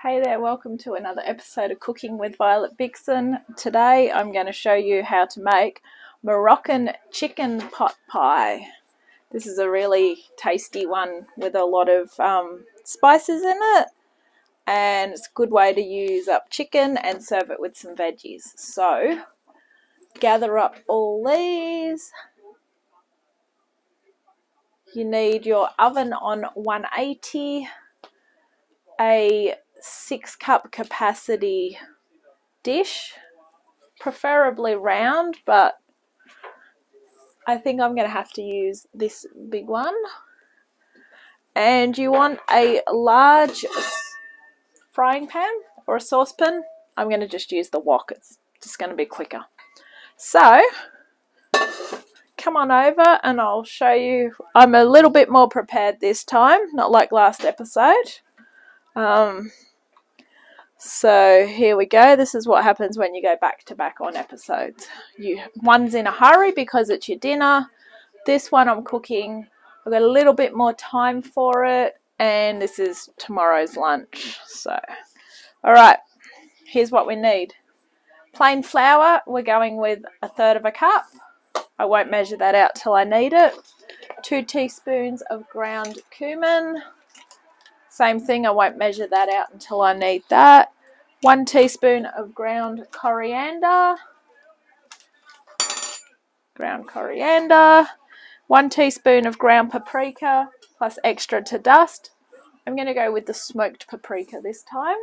Hey there, welcome to another episode of Cooking with Violet Vixen. Today I'm going to show you how to make Moroccan chicken pot pie. This is a really tasty one with a lot of spices in it, and it's a good way to use up chicken and serve it with some veggies. So gather up all these. You need your oven on 180, a 6-cup capacity dish, preferably round, but I think I'm going to have to use this big one. And you want a large frying pan or a saucepan. I'm going to just use the wok, it's just going to be quicker. So come on over and I'll show you. I'm a little bit more prepared this time, not like last episode. So here we go. This is what happens when you go back to back on episodes. One's in a hurry because it's your dinner. This one I'm cooking. I've got a little bit more time for it, and this is tomorrow's lunch. So, all right, here's what we need. Plain flour, we're going with 1/3 cup. I won't measure that out till I need it. 2 teaspoons of ground cumin. Same thing, I won't measure that out until I need that. 1 teaspoon of ground coriander. 1 teaspoon of ground paprika plus extra to dust. I'm going to go with the smoked paprika this time.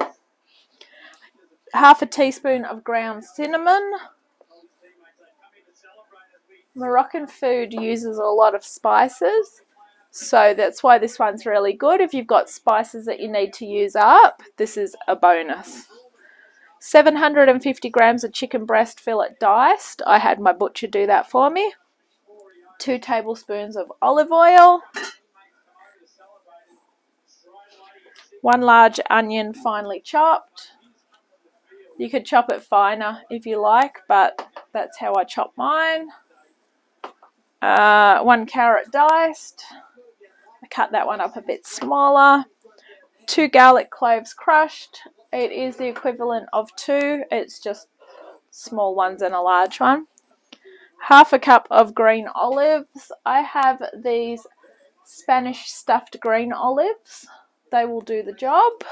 1/2 teaspoon of ground cinnamon. Moroccan food uses a lot of spices, so that's why this one's really good. If you've got spices that you need to use up, this is a bonus. 750 grams of chicken breast fillet diced. I had my butcher do that for me. 2 tablespoons of olive oil. 1 large onion finely chopped. You could chop it finer if you like, but that's how I chop mine. 1 carrot diced. I cut that one up a bit smaller. 2 garlic cloves crushed. It is the equivalent of 2. It's just small ones and a large one. 1/2 cup of green olives. I have these Spanish stuffed green olives. They will do the job.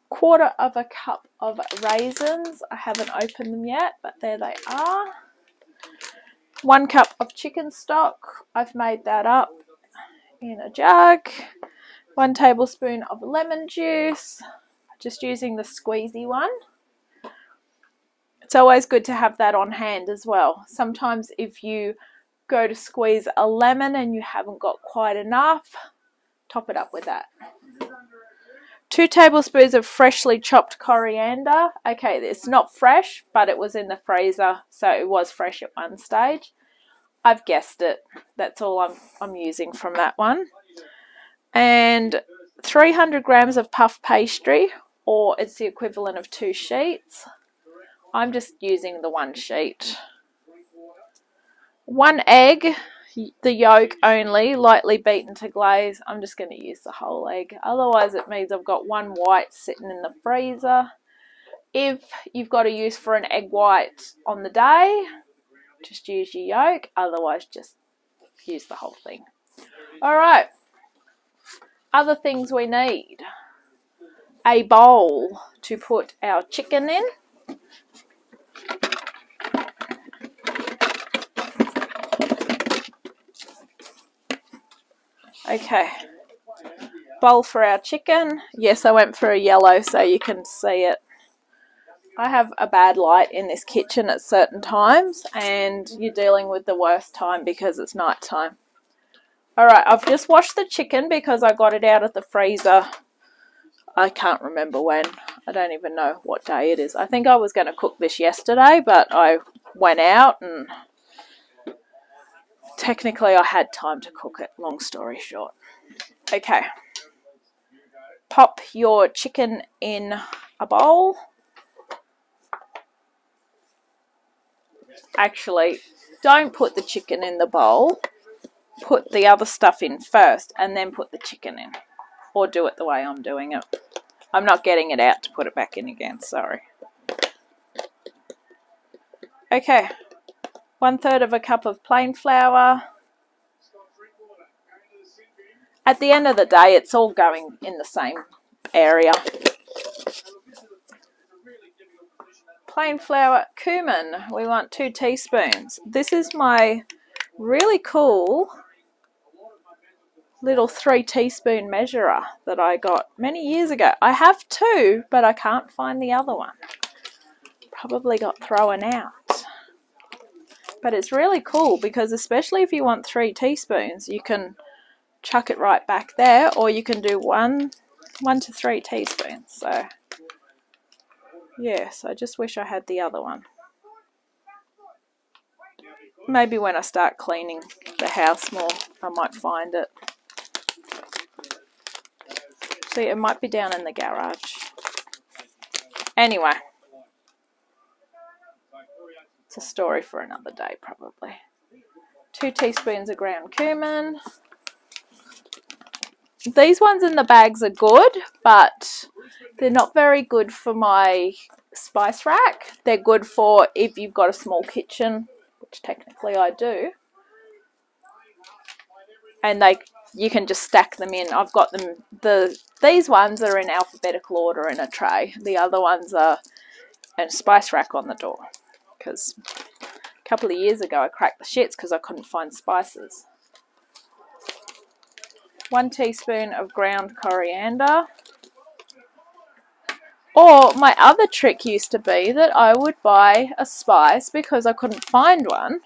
1/4 cup of raisins. I haven't opened them yet, but there they are. 1 cup of chicken stock. I've made that up in a jug. 1 tablespoon of lemon juice. Just using the squeezy one. It's always good to have that on hand as well. Sometimes if you go to squeeze a lemon and you haven't got quite enough, top it up with that. 2 tablespoons of freshly chopped coriander. Okay, it's not fresh, but it was in the freezer, so it was fresh at one stage. I've guessed it. That's all I'm using from that one. And 300 grams of puff pastry, or it's the equivalent of 2 sheets. I'm just using the 1 sheet. 1 egg, the yolk only, lightly beaten to glaze. I'm just going to use the whole egg. Otherwise it means I've got 1 white sitting in the freezer. If you've got a use for an egg white on the day, just use your yolk. Otherwise just use the whole thing. Alright. Other things we need. A bowl to put our chicken in. Okay, bowl for our chicken. Yes, I went for a yellow so you can see it. I have a bad light in this kitchen at certain times, and you're dealing with the worst time because it's night time. Alright, I've just washed the chicken because I got it out of the freezer. I can't remember when. I don't even know what day it is. I think I was going to cook this yesterday, but I went out and technically I had time to cook it, long story short. Okay. Pop your chicken in a bowl. Actually, don't put the chicken in the bowl. Put the other stuff in first and then put the chicken in. Or do it the way I'm doing it. I'm not getting it out to put it back in again, sorry. Okay, 1/3 of a cup of plain flour. At the end of the day, it's all going in the same area. Plain flour, cumin, we want 2 teaspoons. This is my really cool little 3 teaspoon measurer that I got many years ago. I have 2, but I can't find the other one. Probably got thrown out. But it's really cool because especially if you want 3 teaspoons, you can chuck it right back there, or you can do 1 to 3 teaspoons. So yes, I just wish I had the other one. Maybe when I start cleaning the house more, I might find it. See, it might be down in the garage. Anyway, it's a story for another day probably. 2 teaspoons of ground cumin. These ones in the bags are good, but they're not very good for my spice rack. They're good for if you've got a small kitchen, which technically I do. And you can just stack them in. I've got them, these ones are in alphabetical order in a tray. The other ones are in a spice rack on the door. Because a couple of years ago I cracked the shits because I couldn't find spices. 1 teaspoon of ground coriander. Or my other trick used to be that I would buy a spice because I couldn't find one.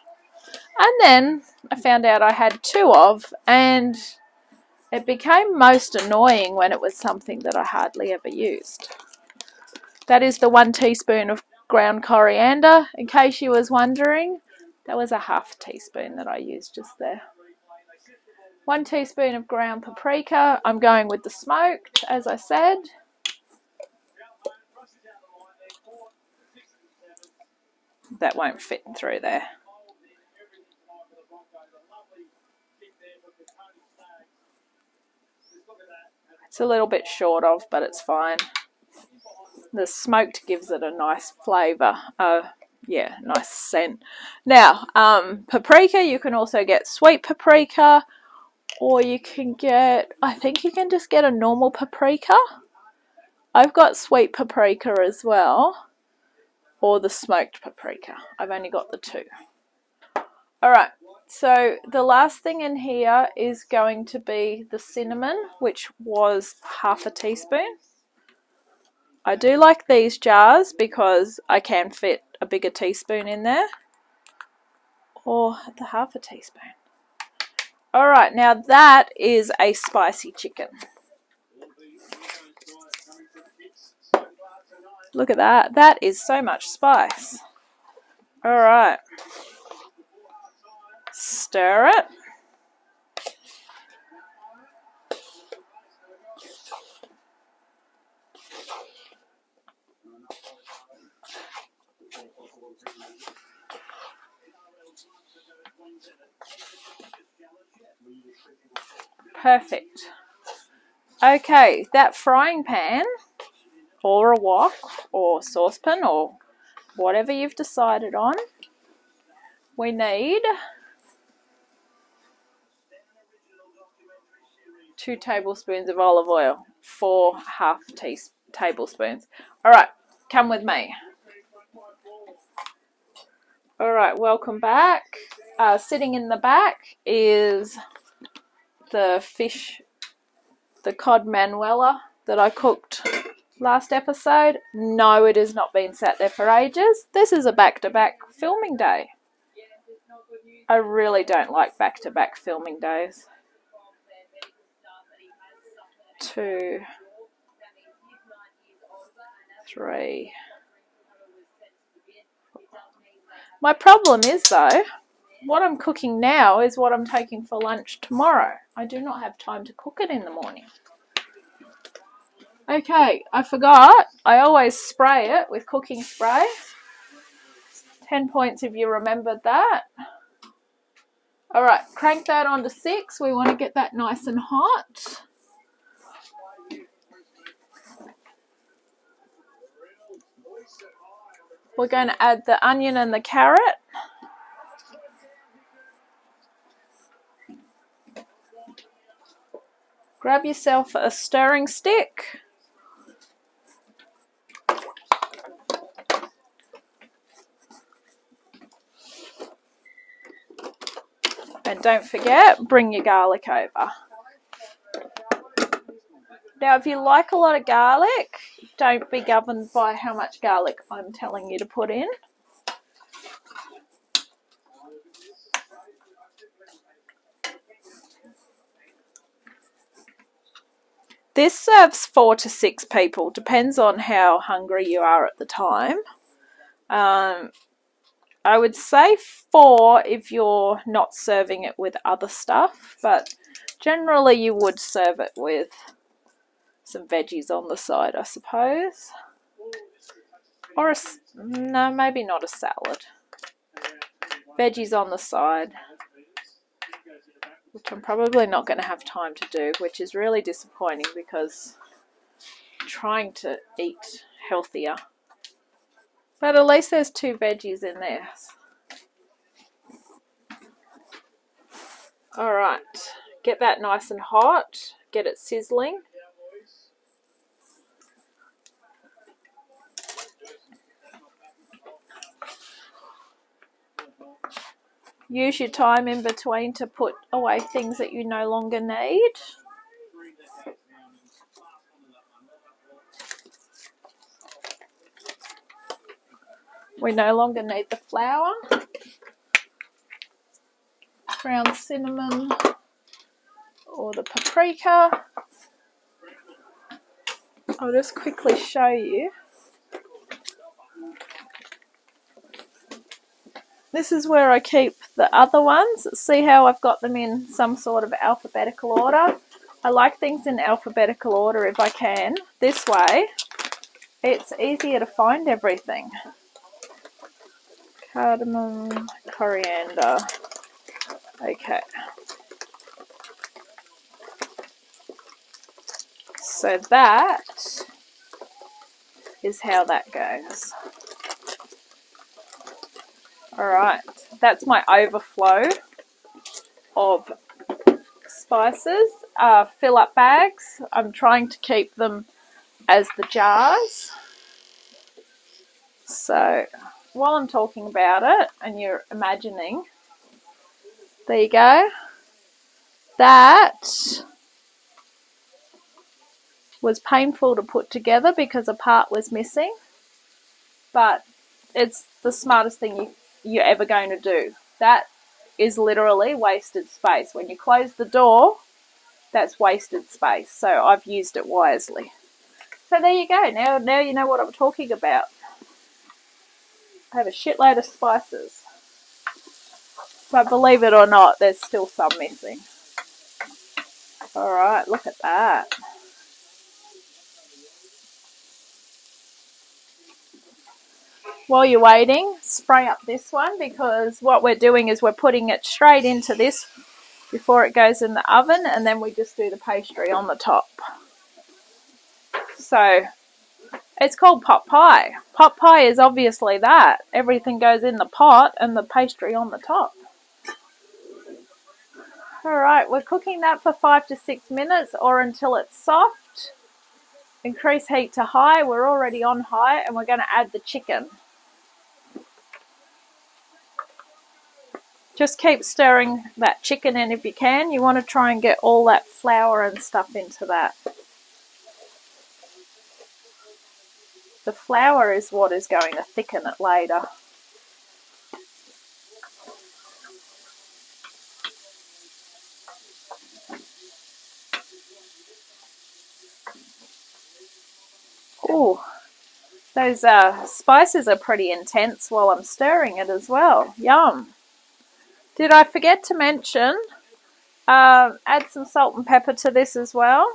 And then I found out I had 2 of, and it became most annoying when it was something that I hardly ever used. That is the 1 teaspoon of ground coriander, in case you was wondering. That was a ½ teaspoon that I used just there. 1 teaspoon of ground paprika. I'm going with the smoked, as I said. That won't fit through there. It's a little bit short of, but it's fine. The smoked gives it a nice flavour. Yeah, nice scent. Now, paprika, you can also get sweet paprika, or you can get, I think you can just get a normal paprika. I've got sweet paprika as well, or the smoked paprika. I've only got the 2. Alright, so the last thing in here is going to be the cinnamon, which was ½ teaspoon. I do like these jars because I can fit a bigger teaspoon in there, or the ½ teaspoon. Alright, now that is a spicy chicken. Look at that. That is so much spice. Alright. Stir it. Perfect. Okay, that frying pan, or a wok, or saucepan, or whatever you've decided on, we need 2 tablespoons of olive oil, 4 ½ tablespoons. Alright, come with me. Alright, welcome back. Sitting in the back is the fish, the cod manuela that I cooked last episode. No, it has not been sat there for ages. This is a back-to-back filming day. I really don't like back-to-back filming days. 2, 3. My problem is though, what I'm cooking now is what I'm taking for lunch tomorrow. I do not have time to cook it in the morning. Okay, I forgot. I always spray it with cooking spray. 10 points if you remembered that. Alright, crank that on to 6. We want to get that nice and hot. We're going to add the onion and the carrot. Grab yourself a stirring stick. And don't forget, bring your garlic over. Now, if you like a lot of garlic, don't be governed by how much garlic I'm telling you to put in. This serves 4 to 6 people, depends on how hungry you are at the time. I would say 4 if you're not serving it with other stuff, but generally you would serve it with some veggies on the side, I suppose. Or no, maybe not a salad. Veggies on the side, which I'm probably not going to have time to do, which is really disappointing because I'm trying to eat healthier. But at least there's 2 veggies in there. Alright, get that nice and hot, get it sizzling. Use your time in between to put away things that you no longer need. We no longer need the flour, ground cinnamon, or the paprika. I'll just quickly show you. This is where I keep the other ones. See how I've got them in some sort of alphabetical order? I like things in alphabetical order if I can. This way, it's easier to find everything. Cardamom, coriander. Okay. So that is how that goes. Alright, that's my overflow of spices. Fill up bags. I'm trying to keep them as the jars. So while I'm talking about it and you're imagining, there you go. That was painful to put together because a part was missing, but it's the smartest thing you're ever going to do. That is literally wasted space. When you close the door, that's wasted space. So I've used it wisely. So there you go. Now you know what I'm talking about. I have a shitload of spices. But believe it or not, there's still some missing. Alright, look at that. While you're waiting, spray up this one, because what we're doing is we're putting it straight into this before it goes in the oven, and then we just do the pastry on the top. So it's called pot pie. Pot pie is obviously that. Everything goes in the pot and the pastry on the top. Alright, we're cooking that for 5 to 6 minutes or until it's soft. Increase heat to high. We're already on high, and we're going to add the chicken. Just keep stirring that chicken in if you can. You want to try and get all that flour and stuff into that. The flour is what is going to thicken it later. Ooh, those spices are pretty intense while I'm stirring it as well. Yum. Did I forget to mention, add some salt and pepper to this as well.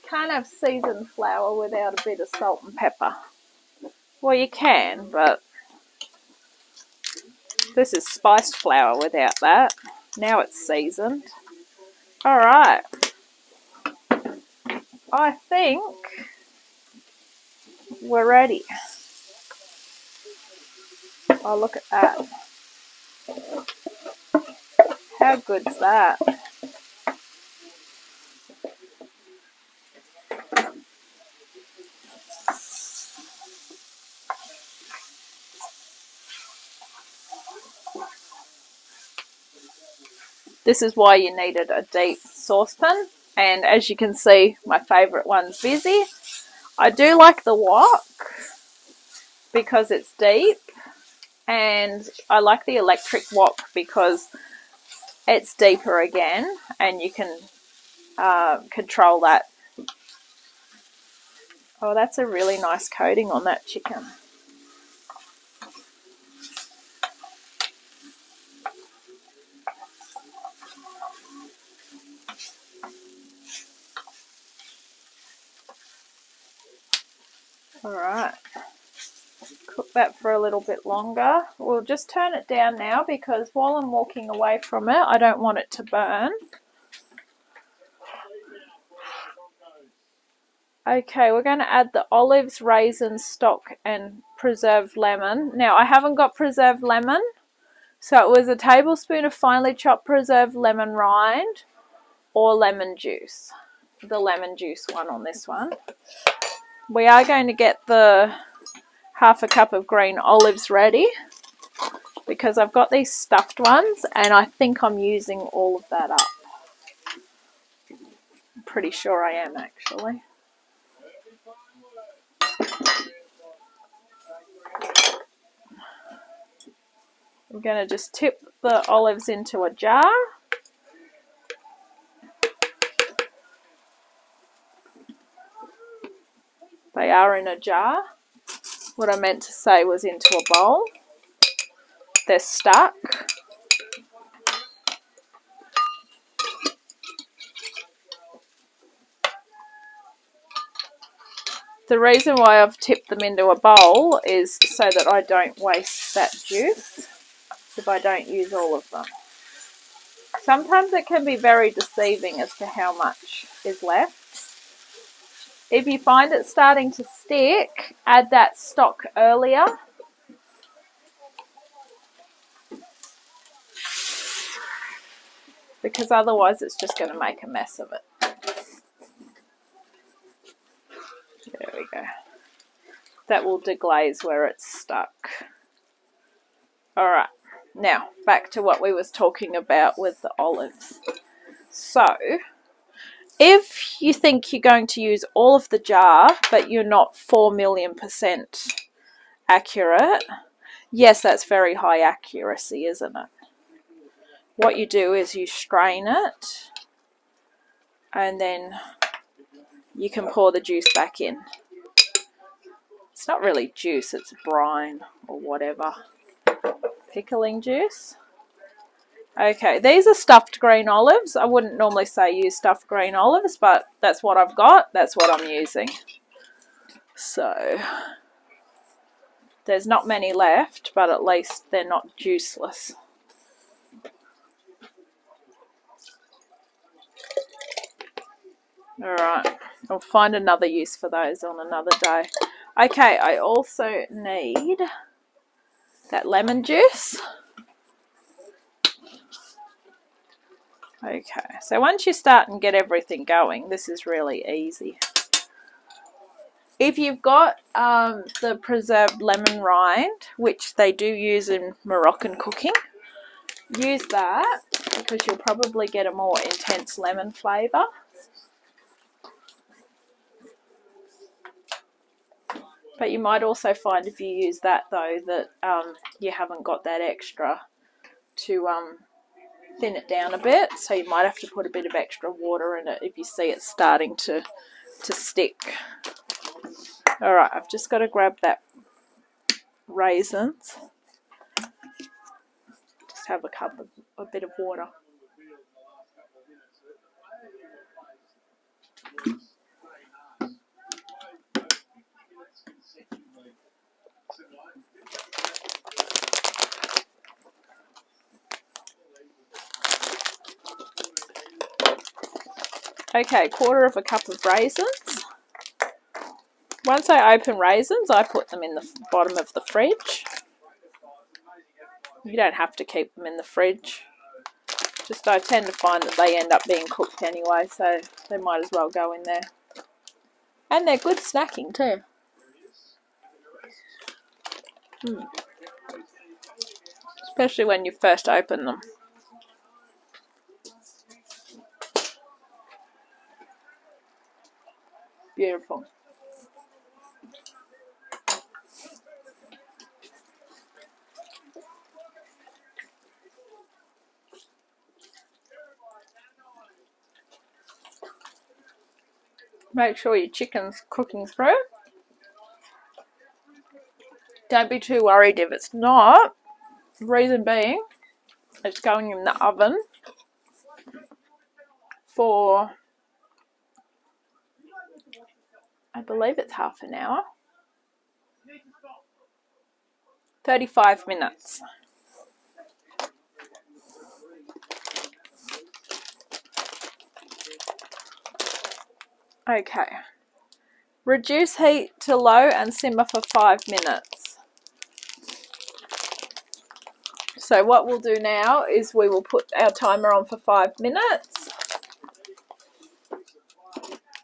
Can't have seasoned flour without a bit of salt and pepper. Well, you can, but this is spiced flour without that. Now it's seasoned. Alright. I think we're ready. Oh, look at that. How good's that? This is why you needed a deep saucepan. And as you can see, my favourite one's busy. I do like the wok because it's deep. And I like the electric wok because it's deeper again. And you can control that. Oh, that's a really nice coating on that chicken. Alright, cook that for a little bit longer. We'll just turn it down now because while I'm walking away from it, I don't want it to burn. Okay, we're going to add the olives, raisins, stock and preserved lemon. Now, I haven't got preserved lemon, so it was a tablespoon of finely chopped preserved lemon rind or lemon juice. The lemon juice one on this one. We are going to get the half a cup of green olives ready because I've got these stuffed ones and I think I'm using all of that up. I'm pretty sure I am actually. I'm going to just tip the olives into a jar. They are in a jar. What I meant to say was into a bowl. They're stuck. The reason why I've tipped them into a bowl is so that I don't waste that juice if I don't use all of them. Sometimes it can be very deceiving as to how much is left. If you find it starting to stick, add that stock earlier. Because otherwise it's just going to make a mess of it. There we go. That will deglaze where it's stuck. Alright, now back to what we was talking about with the olives. So, if you think you're going to use all of the jar, but you're not 4,000,000% accurate, yes, that's very high accuracy, isn't it? What you do is you strain it, and then you can pour the juice back in. It's not really juice, it's brine or whatever. Pickling juice. Okay, these are stuffed green olives. I wouldn't normally say use stuffed green olives, but that's what I've got. That's what I'm using. So, there's not many left, but at least they're not juiceless. Alright, I'll find another use for those on another day. Okay, I also need that lemon juice. Okay, so once you start and get everything going, this is really easy. If you've got the preserved lemon rind, which they do use in Moroccan cooking, use that because you'll probably get a more intense lemon flavour. But you might also find if you use that though that you haven't got that extra to thin it down a bit, so you might have to put a bit of extra water in it if you see it starting to stick. Alright, I've just got to grab that raisins. Just have a bit of water. Okay, 1/4 cup of raisins. Once I open raisins, I put them in the bottom of the fridge. You don't have to keep them in the fridge. Just I tend to find that they end up being cooked anyway, so they might as well go in there. And they're good snacking too. Especially when you first open them. Beautiful. Make sure your chicken's cooking through. Don't be too worried if it's not. The reason being, it's going in the oven for, I believe it's half an hour. 35 minutes. Okay. Reduce heat to low and simmer for 5 minutes. So what we'll do now is we will put our timer on for 5 minutes.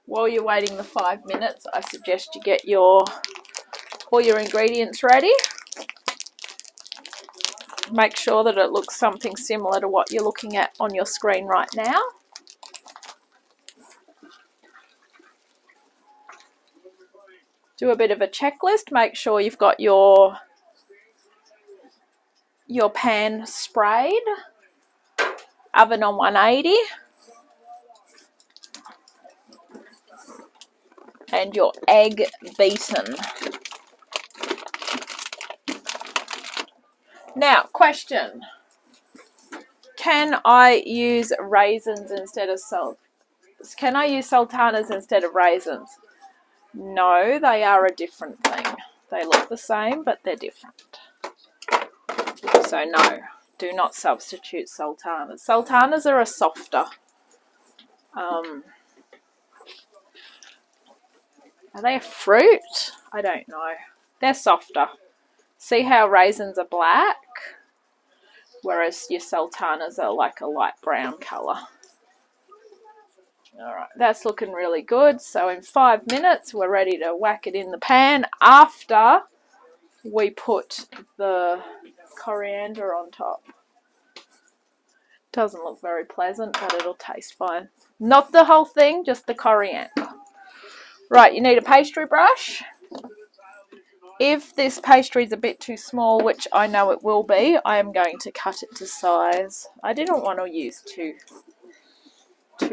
While you're waiting the 5 minutes, I suggest you get all your ingredients ready. Make sure that it looks something similar to what you're looking at on your screen right now. Do a bit of a checklist. Make sure you've got your pan sprayed, oven on 180, and your egg beaten. Now, question. Can I use raisins instead of salt? Can I use sultanas instead of raisins? No, they are a different thing. They look the same, but they're different. So no, do not substitute sultanas. Sultanas are a softer. Are they a fruit? I don't know. They're softer. See how raisins are black? Whereas your sultanas are like a light brown colour. Alright, that's looking really good. So in 5 minutes, we're ready to whack it in the pan after we put the coriander on top. Doesn't look very pleasant, but it'll taste fine. Not the whole thing, just the coriander. Right, you need a pastry brush. If this pastry is a bit too small, which I know it will be, I am going to cut it to size. I didn't want to use two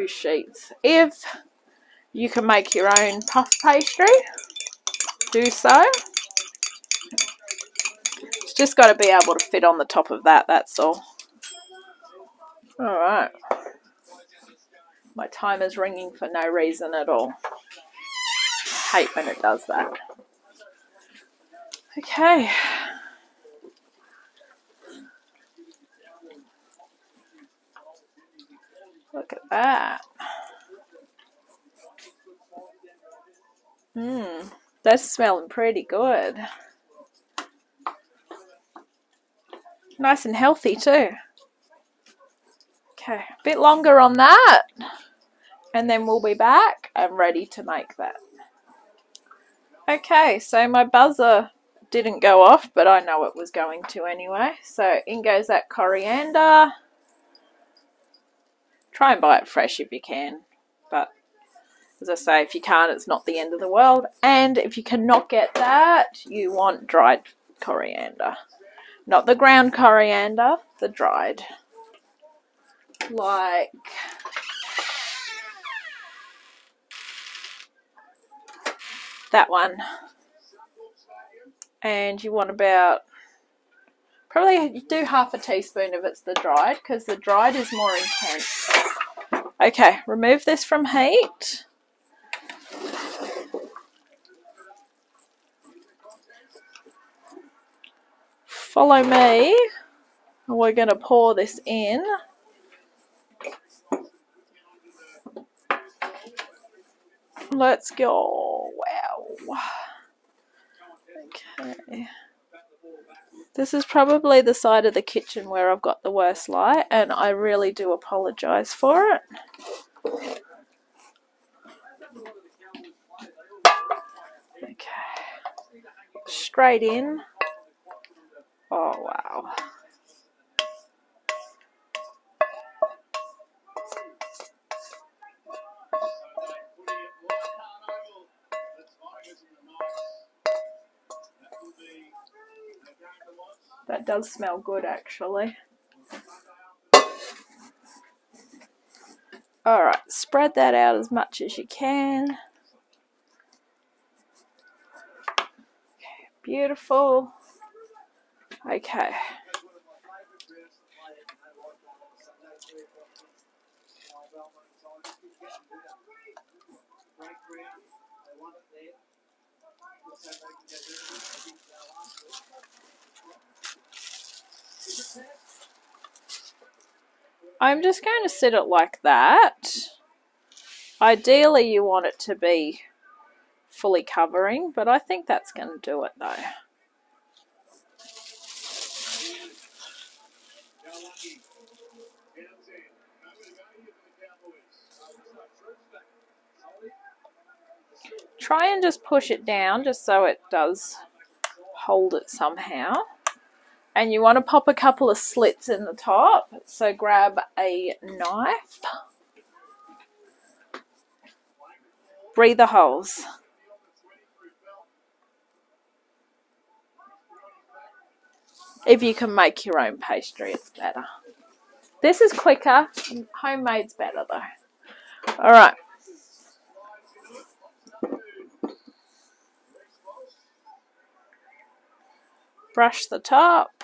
sheets. If you can make your own puff pastry, do so. It's just got to be able to fit on the top of that, that's all. Alright. My timer's ringing for no reason at all. I hate when it does that. Okay. Look at that. That's smelling pretty good. Nice and healthy too. Okay, a bit longer on that. And then we'll be back and ready to make that. Okay, so my buzzer didn't go off, but I know it was going to anyway. So in goes that coriander. Try and buy it fresh if you can. But as I say, if you can't, it's not the end of the world. And if you cannot get that, you want dried coriander. Not the ground coriander, the dried. Like that one. And you want about, probably do half a teaspoon if it's the dried, because the dried is more intense. Okay, remove this from heat. Follow me. We're going to pour this in. Let's go. Wow. Okay. This is probably the side of the kitchen where I've got the worst light, and I really do apologise for it. Okay. Straight in. Oh, wow. That does smell good, actually. Alright, spread that out as much as you can. Beautiful. Okay. I'm just going to sit it like that. Ideally, you want it to be fully covering, but I think that's going to do it though. Try and just push it down just so it does hold it somehow. And you want to pop a couple of slits in the top, so grab a knife. Breather holes. If you can make your own pastry, it's better. This is quicker. Homemade's better though. Alright. Brush the top.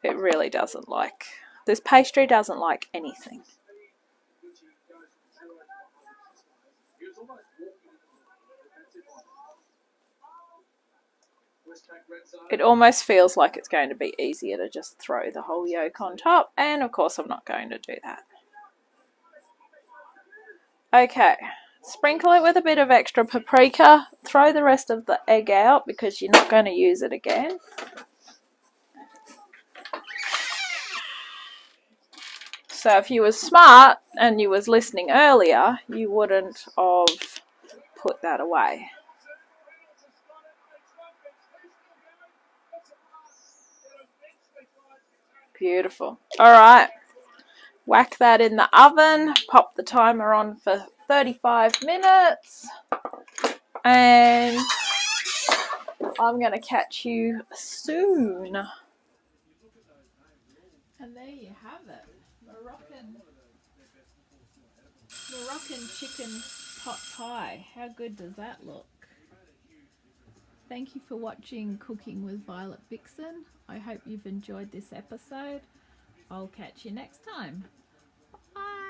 It really doesn't like, this pastry doesn't like anything. It almost feels like it's going to be easier to just throw the whole yolk on top, and of course I'm not going to do that. Okay, sprinkle it with a bit of extra paprika, throw the rest of the egg out because you're not going to use it again. So if you were smart and you was listening earlier, you wouldn't have put that away. Beautiful. Alright, whack that in the oven, pop the timer on for 35 minutes, and I'm going to catch you soon. And there you have it, Moroccan chicken pot pie. How good does that look? Thank you for watching Cooking with Violet Vixen. I hope you've enjoyed this episode. I'll catch you next time. Bye.